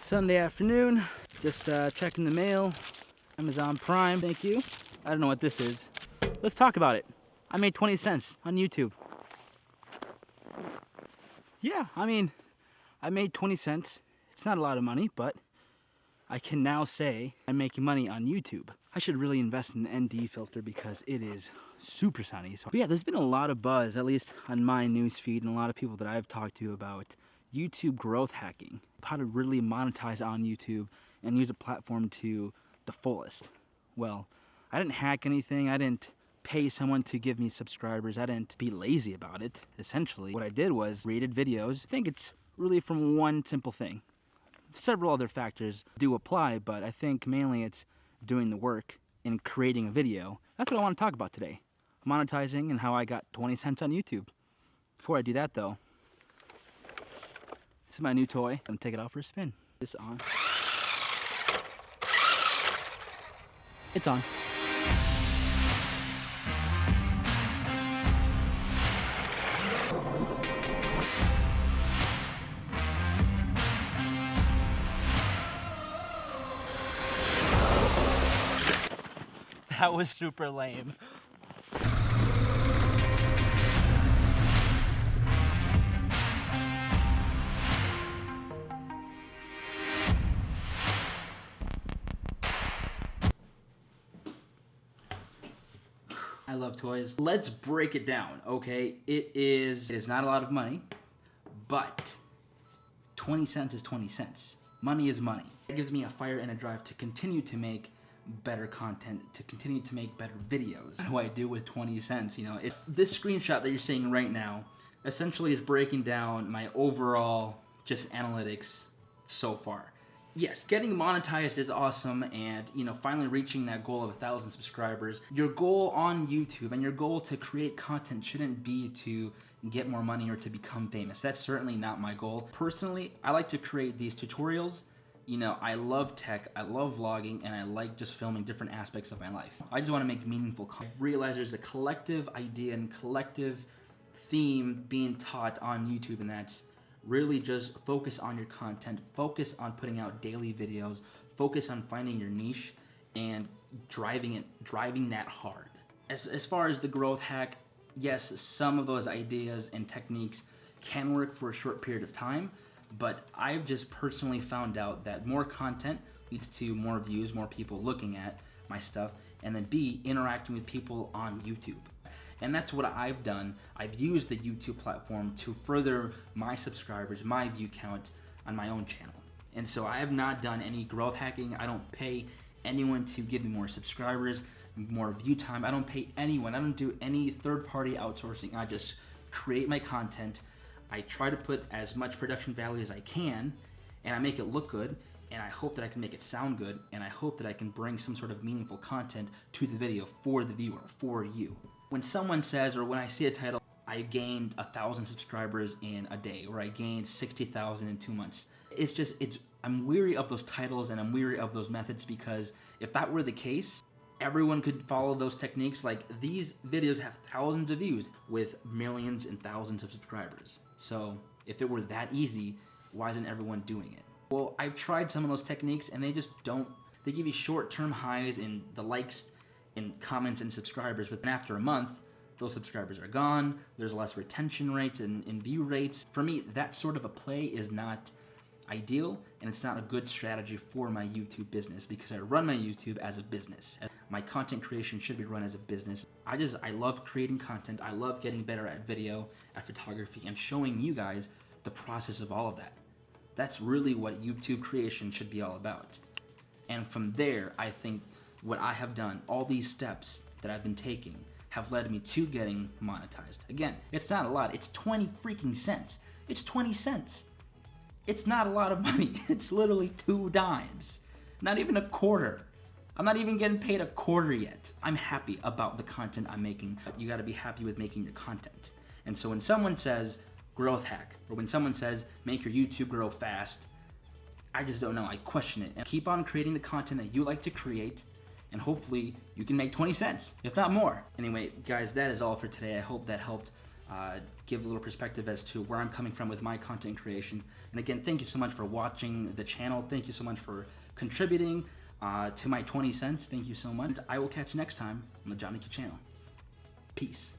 Sunday afternoon, just checking the mail. Amazon Prime, thank you. I don't know what this is. Let's talk about it. I made 20 cents on YouTube. Yeah, I mean, I made 20 cents. It's not a lot of money, but I can now say I'm making money on YouTube. I should really invest in the ND filter because it is super sunny. So, but yeah, there's been a lot of buzz, at least on my news feed, and a lot of people that I've talked to about YouTube growth hacking, how to really monetize on YouTube and use a platform to the fullest. Well, I didn't hack anything. I didn't pay someone to give me subscribers. I didn't be lazy about it. Essentially, what I did was rated videos. I think it's really from one simple thing. Several other factors do apply, but I think mainly it's doing the work in creating a video. That's what I want to talk about today. Monetizing and how I got 20 cents on YouTube. Before I do that though, this is my new toy. I'm gonna take it out for a spin. This on. It's on. That was super lame. I love toys. Let's break it down, okay? It is not a lot of money, but 20 cents is 20 cents. Money is money. It gives me a fire and a drive to continue to make better content, to continue to make better videos. What do I do with 20 cents? You know, this screenshot that you're seeing right now essentially is breaking down my overall just analytics so far. Yes, getting monetized is awesome, and you know, finally reaching that goal of 1,000 subscribers. Your goal on YouTube and your goal to create content shouldn't be to get more money or to become famous. That's certainly not my goal. Personally, I like to create these tutorials. You know, I love tech, I love vlogging, and I like just filming different aspects of my life. I just want to make meaningful content. I realize there's a collective idea and collective theme being taught on YouTube, and that's really just focus on your content, focus on putting out daily videos, focus on finding your niche and driving that hard. As far as the growth hack, yes, some of those ideas and techniques can work for a short period of time, but I've just personally found out that more content leads to more views, more people looking at my stuff, and then B, interacting with people on YouTube. And that's what I've done. I've used the YouTube platform to further my subscribers, my view count on my own channel. And so I have not done any growth hacking. I don't pay anyone to give me more subscribers, more view time. I don't pay anyone. I don't do any third-party outsourcing. I just create my content. I try to put as much production value as I can, and I make it look good, and I hope that I can make it sound good, and I hope that I can bring some sort of meaningful content to the video for the viewer, for you. When someone says, or when I see a title, I gained 1,000 subscribers in a day, or I gained 60,000 in 2 months, I'm weary of those titles and I'm weary of those methods, because if that were the case, everyone could follow those techniques. Like, these videos have thousands of views with millions and thousands of subscribers. So if it were that easy, why isn't everyone doing it? Well, I've tried some of those techniques and they just don't. They give you short-term highs in the likes and comments and subscribers, but then after a month, those subscribers are gone. There's less retention rates and view rates. For me, that sort of a play is not ideal, and it's not a good strategy for my YouTube business, because I run my YouTube as a business. My content creation should be run as a business. I love creating content. I love getting better at video, at photography, and showing you guys the process of all of that. That's really what YouTube creation should be all about. And from there, I think what I have done, all these steps that I've been taking, have led me to getting monetized. Again, it's not a lot. It's 20 freaking cents. It's 20 cents. It's not a lot of money. It's literally 2 dimes. Not even a quarter. I'm not even getting paid a quarter yet. I'm happy about the content I'm making. You gotta be happy with making your content. And so when someone says growth hack, or when someone says make your YouTube grow fast, I just don't know. I question it. And keep on creating the content that you like to create, and hopefully you can make 20 cents, if not more. Anyway, guys, that is all for today. I hope that helped give a little perspective as to where I'm coming from with my content creation. And again, thank you so much for watching the channel. Thank you so much for contributing to my 20 cents. Thank you so much. I will catch you next time on the Jonny Q channel. Peace.